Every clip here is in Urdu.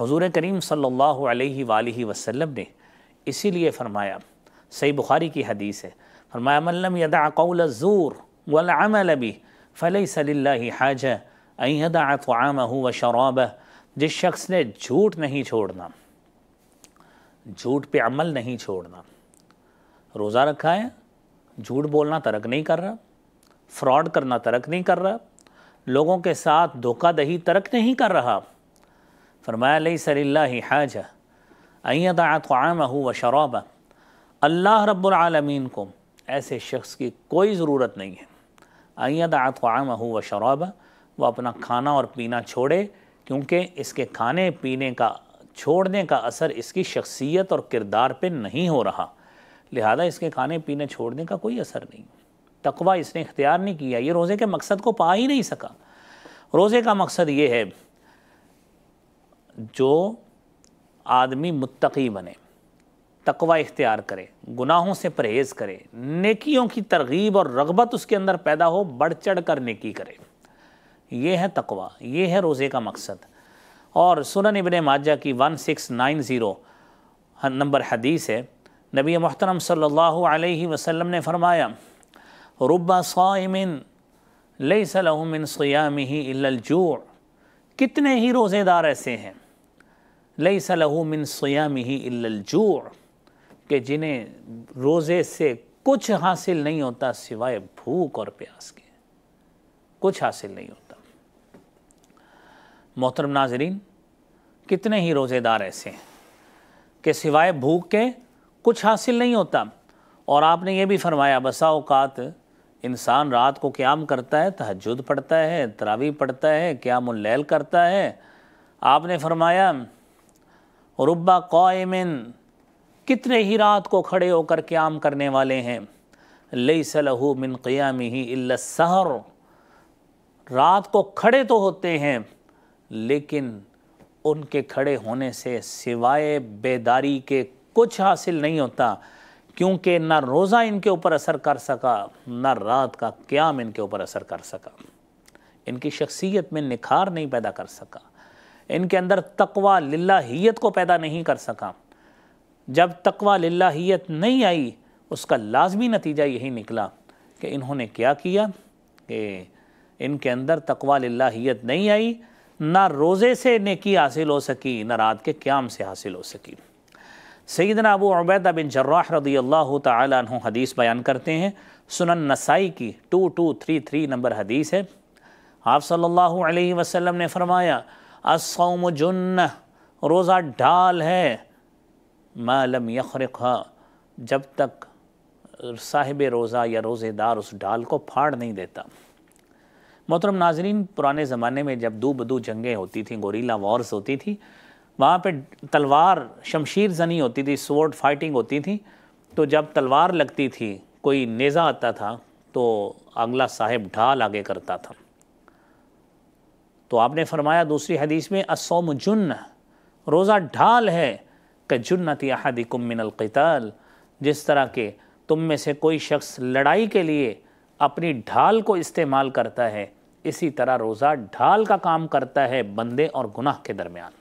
حضور کریم صلی اللہ علیہ وآلہ وسلم نے اسی لیے فرمایا، صحیح بخاری کی حدیث ہے، فرمایا من لم يدع قول الزور والعمل به فليس لله حاجة ان يدع طعامه وشرابه، جس شخص نے جھوٹ نہیں چھوڑنا، جھوٹ پہ عمل نہیں چھوڑنا، روزہ رکھا ہے، جھوٹ بولنا ترک نہیں کر رہا، فراڈ کرنا ترک نہیں کر رہا، لوگوں کے ساتھ دھوکہ دہی ترک نہیں کر رہا، فرمایا لیس للہ حاجہ ان یدع طعامہ وشرابہ، اللہ رب العالمین کو ایسے شخص کی کوئی ضرورت نہیں ہے ان یدع طعامہ وشرابہ، وہ اپنا کھانا اور پینا چھوڑے، کیونکہ اس کے کھانے پینے کا چھوڑنے کا اثر اس کی شخصیت اور کردار پہ نہیں ہو رہا، لہذا اس کے کھانے پینے چھوڑنے کا کوئی اثر نہیں، تقوی اس نے اختیار نہیں کیا، یہ روزے کے مقصد کو پا ہی نہیں سکا۔ روزے کا مقصد یہ ہے جو آدمی متقی بنے، تقوی اختیار کرے، گناہوں سے پرہیز کرے، نیکیوں کی ترغیب اور رغبت اس کے اندر پیدا ہو، بڑھ چڑھ کر نیکی کرے، یہ ہے تقوی، یہ ہے روزے کا مقصد۔ اور سنن ابن ماجہ کی 1690 نمبر حدیث ہے، نبی محترم صلی اللہ علیہ وسلم نے فرمایا رب صائم لیس لہ من صیامہ الا الجوع، کتنے ہی روزے دار ایسے ہیں لیس لہ من صیامہ الا الجوع، کہ جنہیں روزے سے کچھ حاصل نہیں ہوتا سوائے بھوک اور پیاس کے، کچھ حاصل نہیں ہوتا۔ محترم ناظرین، کتنے ہی روزے دار ایسے ہیں کہ سوائے بھوک کے کچھ حاصل نہیں ہوتا۔ اور آپ نے یہ بھی فرمایا بسا اوقات انسان رات کو قیام کرتا ہے، تہجد پڑھتا ہے، تراویح پڑھتا ہے، قیام اللیل کرتا ہے، آپ نے فرمایا رب قائم، کتنے ہی رات کو کھڑے ہو کر قیام کرنے والے ہیں لیس لہ من قیامہ الا السحر، رات کو کھڑے تو ہوتے ہیں لیکن ان کے کھڑے ہونے سے سوائے بیداری کے کچھ حاصل نہیں ہوتا، کیونکہ نہ روزہ ان کے اوپر اثر کر سکا، نہ رات کا قیام ان کے اوپر اثر کر سکا، ان کی شخصیت میں نکھار نہیں پیدا کر سکا، ان کے اندر تقوی للہیت کو پیدا نہیں کر سکا۔ جب تقوی للہیت نہیں آئی، اس کا لازمی نتیجہ یہی نکلا کہ انہوں نے کیا کیا کہ ان کے اندر تقوی للہیت نہیں آئی، نہ روزے سے نیکی حاصل ہو سکی، نہ رات کے قیام سے حاصل ہو سکی۔ سیدنا ابو عبیدہ بن جراح رضی اللہ تعالی عنہ حدیث بیان کرتے ہیں، سنن نسائی کی 2233 نمبر حدیث ہے، آپ صلی اللہ علیہ وسلم نے فرمایا الصوم جنہ، روزہ ڈھال ہے، ما لم یخرقها، جب تک صاحب روزہ یا روزے دار اس ڈھال کو پھاڑ نہیں دیتا۔ محترم ناظرین، پرانے زمانے میں جب دو بدو جنگیں ہوتی تھیں، گوریلا وارز ہوتی تھی، وہاں پہ تلوار شمشیر زنی ہوتی تھی، سورڈ فائٹنگ ہوتی تھی، تو جب تلوار لگتی تھی، کوئی نیزہ آتا تھا تو اگلا صاحب ڈھال آگے کرتا تھا۔ تو آپ نے فرمایا دوسری حدیث میں الصوم جنہ، روزہ ڈھال ہے، کہ جنت احدکم من القتال، جس طرح کہ تم میں سے کوئی شخص لڑائی کے لیے اپنی ڈھال کو استعمال کرتا ہے، اسی طرح روزہ ڈھال کا کام کرتا ہے بندے اور گناہ کے درمیان،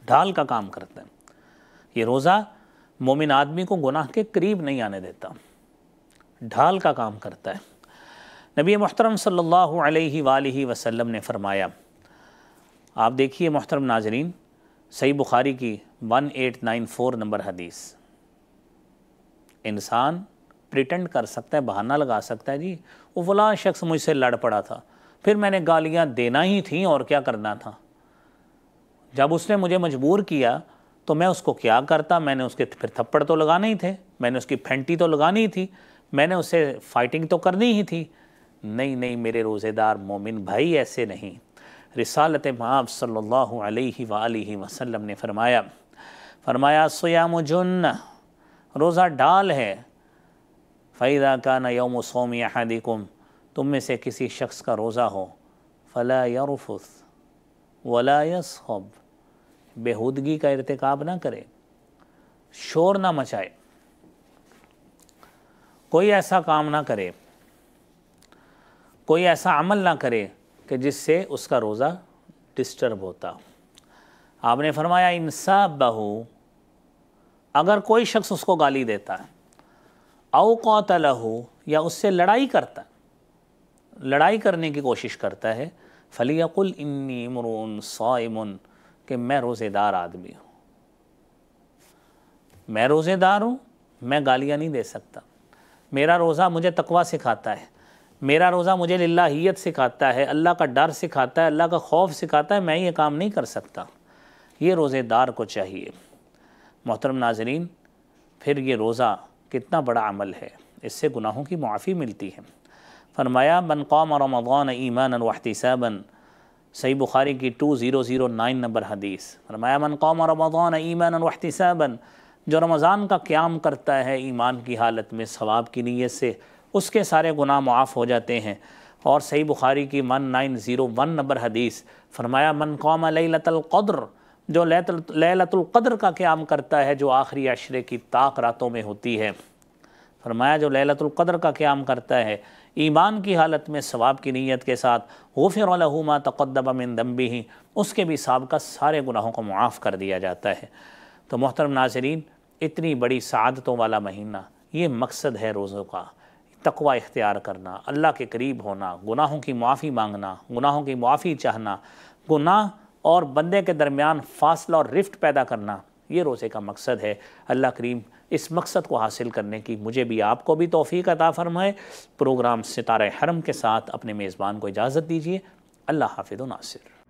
ڈھال کا کام کرتا ہے۔ یہ روزہ مومن آدمی کو گناہ کے قریب نہیں آنے دیتا، ڈھال کا کام کرتا ہے۔ نبی محترم صلی اللہ علیہ وآلہ وسلم نے فرمایا، آپ دیکھیے محترم ناظرین، صحیح بخاری کی 1894 نمبر حدیث، انسان پریٹنڈ کر سکتا ہے، بہانہ لگا سکتا ہے، جی وہ فلاں شخص مجھ سے لڑ پڑا تھا، پھر میں نے گالیاں دینا ہی تھیں اور کیا کرنا تھا، جب اس نے مجھے مجبور کیا تو میں اس کو کیا کرتا، میں نے اس کے پھر تھپڑ تو لگانے ہی تھے، میں نے اس کی پھینٹی تو لگانی ہی تھی، میں نے اسے فائٹنگ تو کرنی ہی تھی۔ نہیں نہیں میرے روزے دار مومن بھائی ایسے نہیں۔ رسالت مآب صلی اللہ علیہ وآلہ وسلم نے فرمایا صیام جنہ، روزہ ڈال ہے، فَإِذَا كَانَ يَوْمُ صَوْمِ أَحَدِكُمْ، تم میں سے کسی شخص کا روزہ ہو، فَلَا يَرْفُثْ وَلَا يَصْخَبْ، بےہودگی کا ارتکاب نہ کرے، شور نہ مچائے، کوئی ایسا کام نہ کرے، کوئی ایسا عمل نہ کرے کہ جس سے اس کا روزہ ڈسٹرب ہوتا، آپ نے فرمایا انسابہو، اگر کوئی شخص اس کو گالی دیتا ہے، او قاتلہو، یا اس سے لڑائی کرتا ہے، لڑائی کرنے کی کوشش کرتا ہے، فلیقل انی امرؤ صائم، کہ میں روزے دار آدمی ہوں، میں روزے دار ہوں، میں گالیاں نہیں دے سکتا، میرا روزہ مجھے تقویٰ سکھاتا ہے، میرا روزہ مجھے للہیت سکھاتا ہے، اللہ کا ڈر سکھاتا ہے، اللہ کا خوف سکھاتا ہے، میں یہ کام نہیں کر سکتا، یہ روزے دار کو چاہیے۔ محترم ناظرین، پھر یہ روزہ کتنا بڑا عمل ہے، اس سے گناہوں کی معافی ملتی ہے۔ فرمایا من قام رمضان ایمانا واحتسابا، صحیح بخاری کی 2009 نمبر حدیث، فرمایا من قام رمضان ایمانا واحتسابا، جو رمضان کا قیام کرتا ہے ایمان کی حالت میں ثواب کی نیت سے، اس کے سارے گناہ معاف ہو جاتے ہیں۔ اور صحیح بخاری کی 1901 نمبر حدیث، فرمایا من قام لیلۃ القدر، جو لیلۃ القدر کا قیام کرتا ہے جو آخری عشرے کی طاق راتوں میں ہوتی ہے، فرمایا جو لیلۃ القدر کا قیام کرتا ہے ایمان کی حالت میں ثواب کی نیت کے ساتھ، غفر لہ ما تقدم من ذنبہ، اس کے بھی سابقہ سارے گناہوں کو معاف کر دیا جاتا ہے۔ تو محترم ناظرین، اتنی بڑی سعادتوں والا مہینہ، یہ مقصد ہے روزوں کا، تقوی اختیار کرنا، اللہ کے قریب ہونا، گناہوں کی معافی مانگنا، گناہوں کی معافی چاہنا، گناہ اور بندے کے درمیان فاصلہ اور رفت پیدا کرنا، یہ روزے کا مقصد ہے۔ اللہ کریم اس مقصد کو حاصل کرنے کی مجھے بھی آپ کو بھی توفیق عطا فرمائے۔ پروگرام ستارہ حرم کے ساتھ اپنے میزبان کو اجازت دیجیے۔ اللہ حافظ و ناصر۔